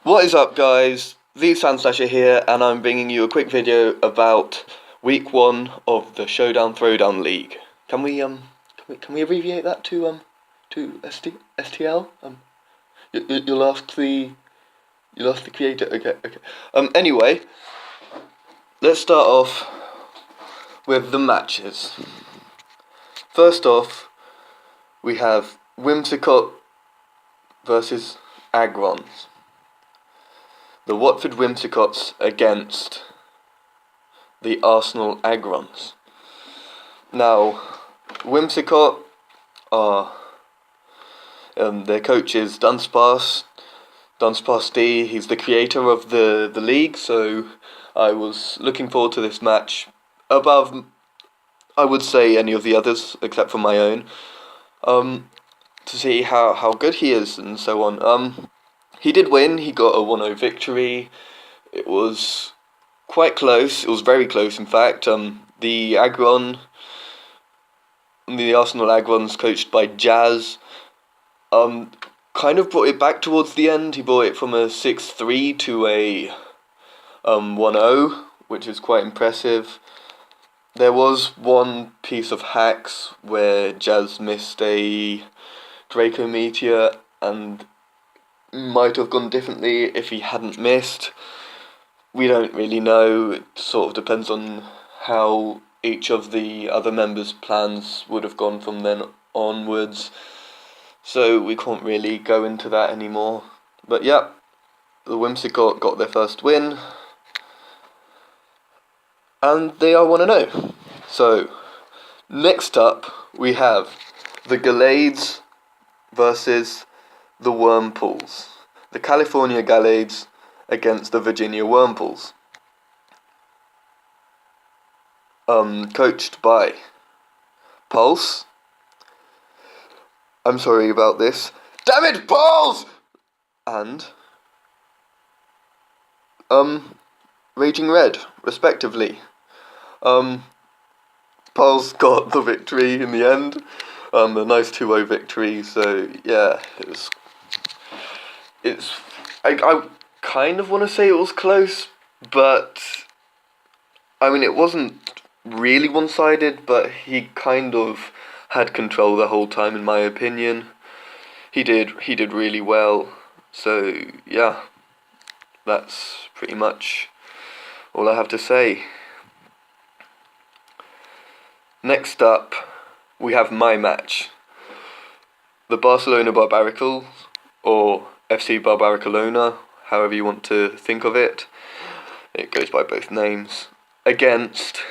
What is up, guys? THESandslasher here, and I'm bringing you a quick video about week 1 of the Showdown Throwdown League. Can we abbreviate that to STL? You'll ask the creator. Okay. Anyway, let's start off with the matches. First off, we have Whimsicott versus Agrons. The Watford Whimsicotts against the Arsenal Agrons. Now, Whimsicott are their coach is Dunsparce D. He's the creator of the league, so I was looking forward to this match above, I would say, any of the others except for my own, to see how good he is and so on. He did win. He got a 1-0 victory. It was quite close. It was very close, in fact. The Arsenal Agrons, coached by Jazz, kind of brought it back towards the end. He brought it from a 6-3 to a 1-0, which is quite impressive. There was one piece of hacks where Jazz missed a Draco Meteor and might have gone differently if he hadn't missed. We don't really know. It sort of depends on how each of the other members' plans would have gone from then onwards. So we can't really go into that anymore. But yeah, the Whimsicott got their first win. And they are 1-0. So, next up we have the Galades versus the Wormpools. The California Galades against the Virginia Wormpools. Coached by Pulse. I'm sorry about this. Damn it, Pulse! And Raging Red, respectively. Pulse got the victory in the end. A nice 2-0 victory. So yeah, I kind of want to say it was close, but I mean it wasn't really one-sided, but he kind of had control the whole time, in my opinion. He did really well. So yeah, that's pretty much all I have to say. Next up, we have my match. The Barcelona Barbaricals, or FC Barbaricalona, however you want to think of it. It goes by both names. Against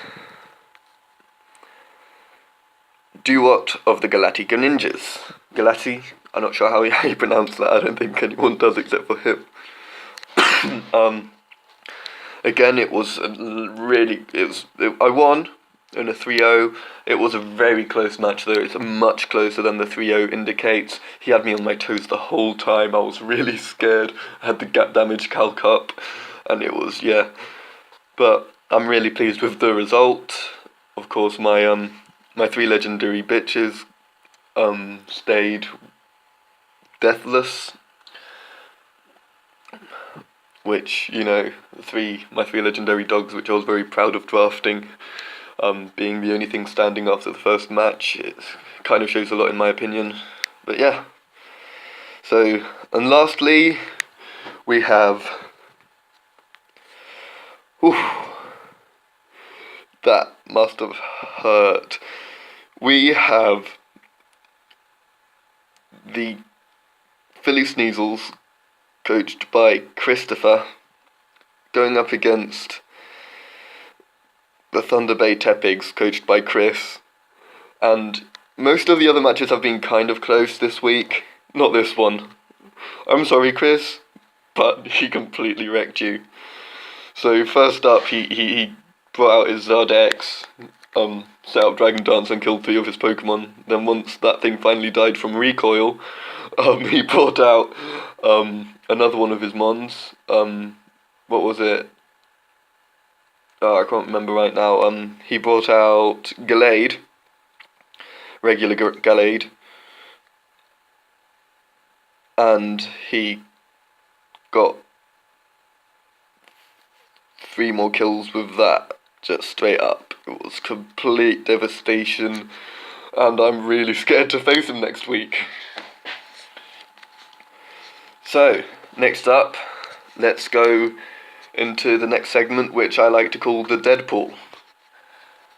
Duot of the Galactica Ninjas. Galati, I'm not sure how you pronounce that. I don't think anyone does except for him. Again, I won in a 3-0. It was a very close match, though. It's much closer than the 3-0 indicates. He had me on my toes the whole time. I was really scared. I had the gap damage calc up, and it was, yeah. But I'm really pleased with the result. Of course, my 3 legendary bitches stayed deathless, which, you know, my 3 legendary dogs, which I was very proud of drafting, being the only thing standing after the first match. It kind of shows a lot, in my opinion. But yeah. So, and lastly, we have that must have hurt. We have the Philly Sneasels, coached by Christopher, going up against the Thunder Bay Tepigs, coached by Chris. And most of the other matches have been kind of close this week. Not this one. I'm sorry, Chris, but he completely wrecked you. So first up, he brought out his Zardex, set up Dragon Dance and killed 3 of his Pokemon. Then once that thing finally died from recoil, he brought out another one of his Mons. What was it? I can't remember right now. He brought out Gallade, regular Gallade, and he got 3 more kills with that, just straight up. It was complete devastation, and I'm really scared to face him next week. So, next up, let's go into the next segment, which I like to call the Deadpool.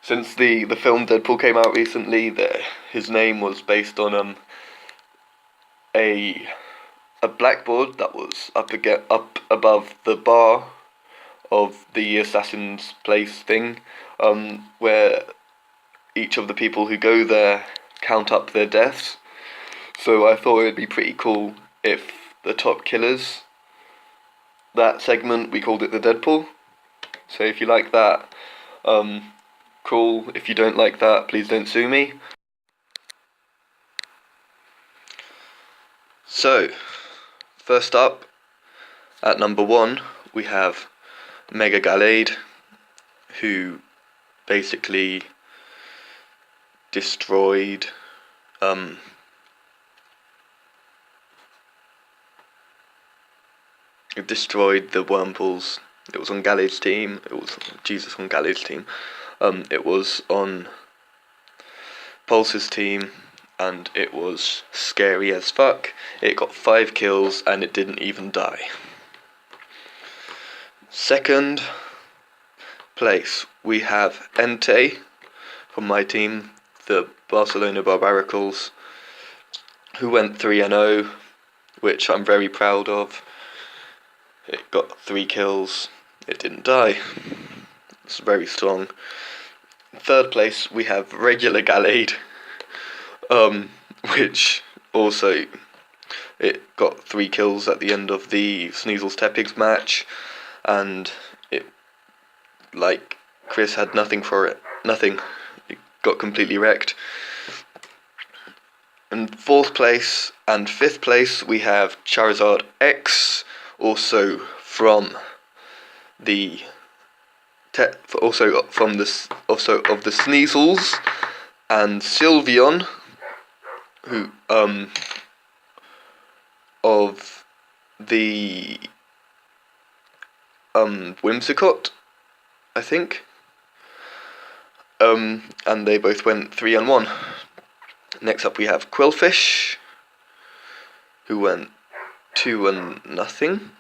Since the film Deadpool came out recently, his name was based on a blackboard that was up above the bar of the assassin's place thing, where each of the people who go there count up their deaths. So I thought it'd be pretty cool if the top killers, that segment, we called it the Deadpool. So if you like that, cool. If you don't like that, please don't sue me. So, first up, at number 1, we have Mega Gallade, who basically destroyed the Wormpools. It was on Gallade's team. It was on Gallade's team. It was on Pulse's team, and it was scary as fuck. It got 5 kills and it didn't even die. Second place, we have Entei from my team, the Barcelona Barbaricals, who went 3-0, which I'm very proud of. It got 3 kills, it didn't die. It's very strong. Third place, we have regular Gallade, which also, it got 3 kills at the end of the Sneasels Tepigs match, and it, like, Chris had nothing for it. Nothing. It got completely wrecked. In 4th place and 5th place, we have Charizard X, also from the of the Sneasels, and Sylveon, who of the Whimsicott, I think. And they both went 3-1. Next up we have Quillfish, who went 2-0.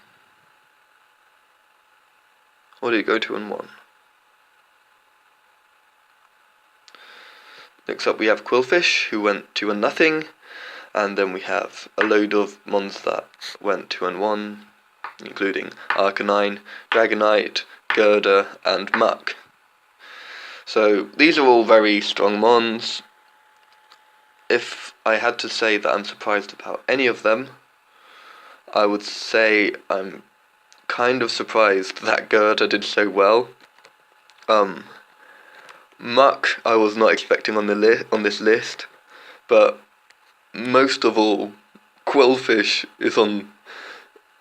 Or did it go 2-1? Next up we have Quillfish, who went 2-0, and then we have a load of mons that went 2-1, including Arcanine, Dragonite, Gerda, and Muck. So these are all very strong mons. If I had to say that I'm surprised about any of them, I would say I'm kind of surprised that Gerda did so well. Muck I was not expecting on this list, but most of all, Quillfish is on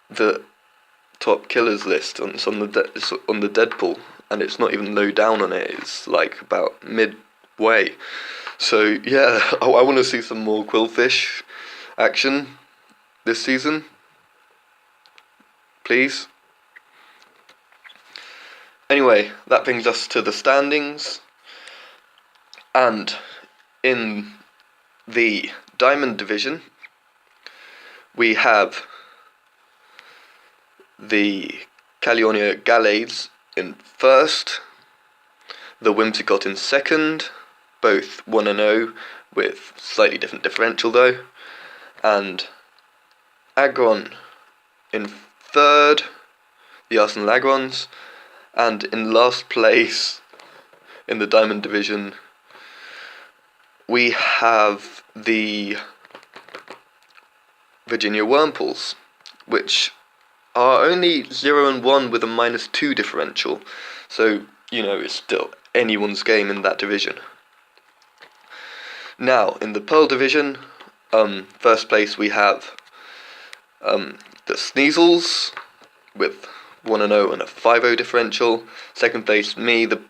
the top killers list. It's on the Deadpool, and it's not even low down on it. It's like about midway. So yeah, I want to see some more Quillfish action this season, please. Anyway, that brings us to the standings, and in the Diamond Division, we have the Caleonia Gallades in first, the Whimsicott in second, both 1-0 with slightly different differential though, and Aggron in third, the Arsenal Aggrons, and in last place in the Diamond Division we have the Virginia Wormpools, which are only 0-1 with a -2 differential, so, you know, it's still anyone's game in that division. Now, in the Pearl Division, first place we have the Sneasels with 1-0 and a 5-0 differential. Second place, me, the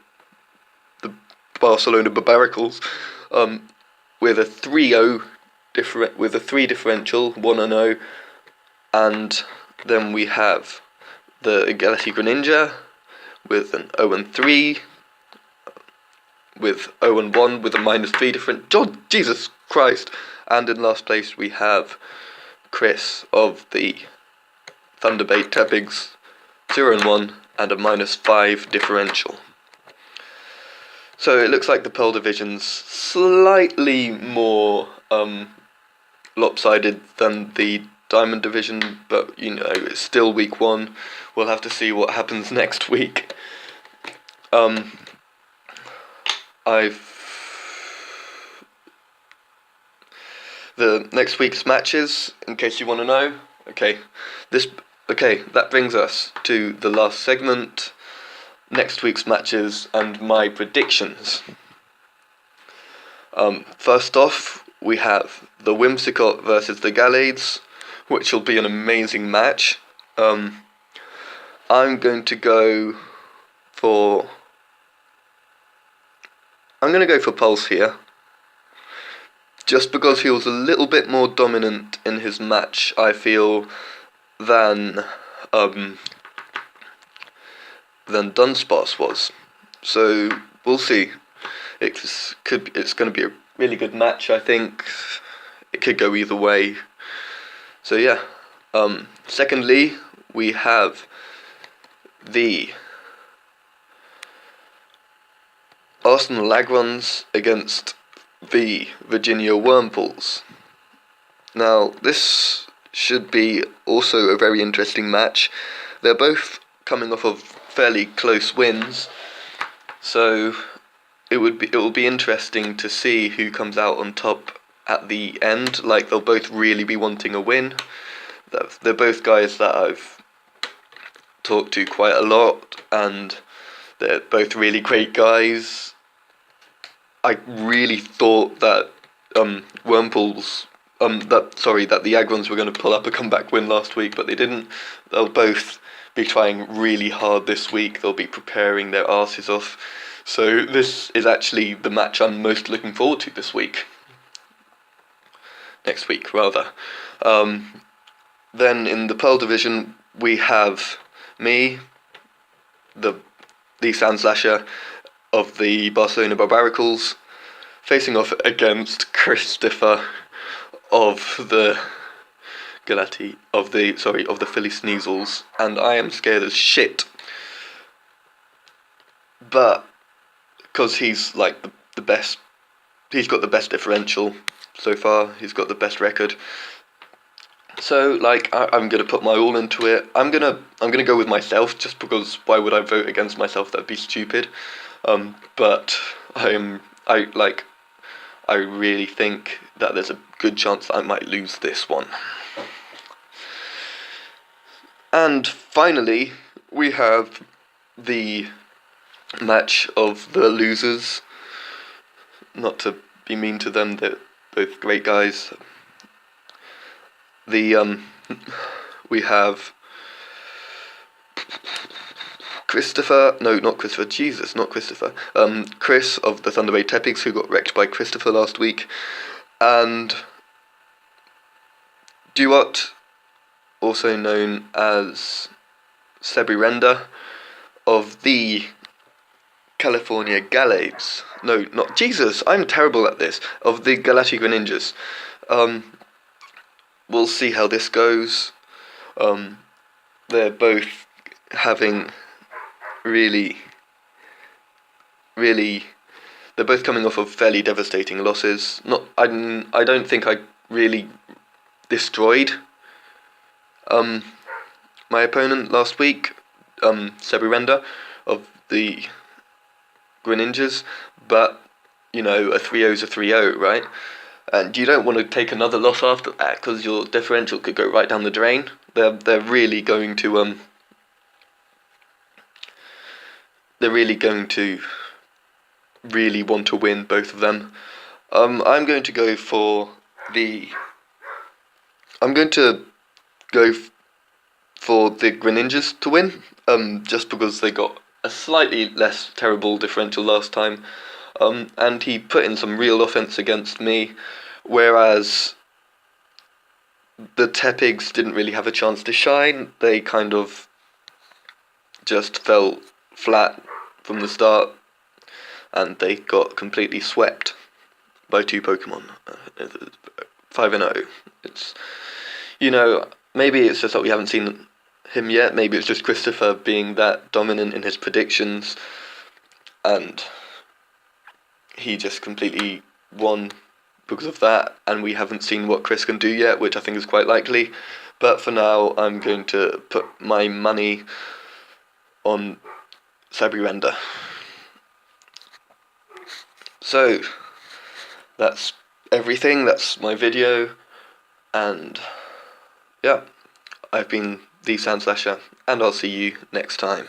Barcelona Barbaricals, with a 3-0 with a 3 differential, 1-0, and then we have the Galaxy Greninja with an 0-3, with 0-1 with a -3 different. Jesus Christ! And in last place we have Chris of the Thunderbait Tepigs, 0-1 and a -5 differential. So it looks like the Pearl Division's slightly more lopsided than the Diamond Division, but you know, it's still week 1. We'll have to see what happens next week. The next week's matches, in case you want to know. Okay, that brings us to the last segment, next week's matches and my predictions. First off, we have the Whimsicott versus the Gallades, which will be an amazing match. I'm going to go for Pulse here, just because he was a little bit more dominant in his match, I feel, than Dunsparce was. So we'll see. It's going to be a really good match. I think it could go either way. So yeah. Secondly, we have the Arsenal Lagrons against the Virginia Wormpools. Now, this should be also a very interesting match. They're both coming off of fairly close wins, so it will be interesting to see who comes out on top at the end. Like, they'll both really be wanting a win. They're both guys that I've talked to quite a lot, and they're both really great guys. I really thought that that the Agrons were going to pull up a comeback win last week, but they didn't. They'll both be trying really hard this week. They'll be preparing their asses off. So this is actually the match I'm most looking forward to this week. Next week, rather. Then in the Pearl Division, we have me, the THESandslasher of the Barcelona Barbaricals, facing off against Christopher of the Philly Sneasels, and I am scared as shit. But because he's like the best, he's got the best differential so far. He's got the best record. So like I'm gonna put my all into it. I'm gonna go with myself, just because why would I vote against myself? That'd be stupid. But I really think that there's a good chance that I might lose this one. And finally, we have the match of the losers. Not to be mean to them, they're both great guys. We have Chris of the Thunderbait Tepigs, who got wrecked by Christopher last week, and Duart, also known as Sebirenda, of the California Gallades. No, not Jesus, I'm terrible at this. Of the Galactic Greninjas. We'll see how this goes. They're both having they're both coming off of fairly devastating losses. I don't think I really destroyed my opponent last week, Sebirenda of the Greninjas, but you know, a 3-0 is a 3-0, right? And you don't want to take another loss after that, because your differential could go right down the drain. They're really going to really want to win, both of them. I'm going to go for the Greninjas to win, just because they got a slightly less terrible differential last time, and he put in some real offense against me, whereas the Tepigs didn't really have a chance to shine. They kind of just fell flat from the start, and they got completely swept by two Pokemon. 5-0. It's, maybe it's just that we haven't seen him yet. Maybe it's just Christopher being that dominant in his predictions, and he just completely won because of that, and we haven't seen what Chris can do yet, which I think is quite likely. But for now, I'm going to put my money on Sabryrender. So, that's everything. That's my video, and yeah, I've been THESandslasher, and I'll see you next time.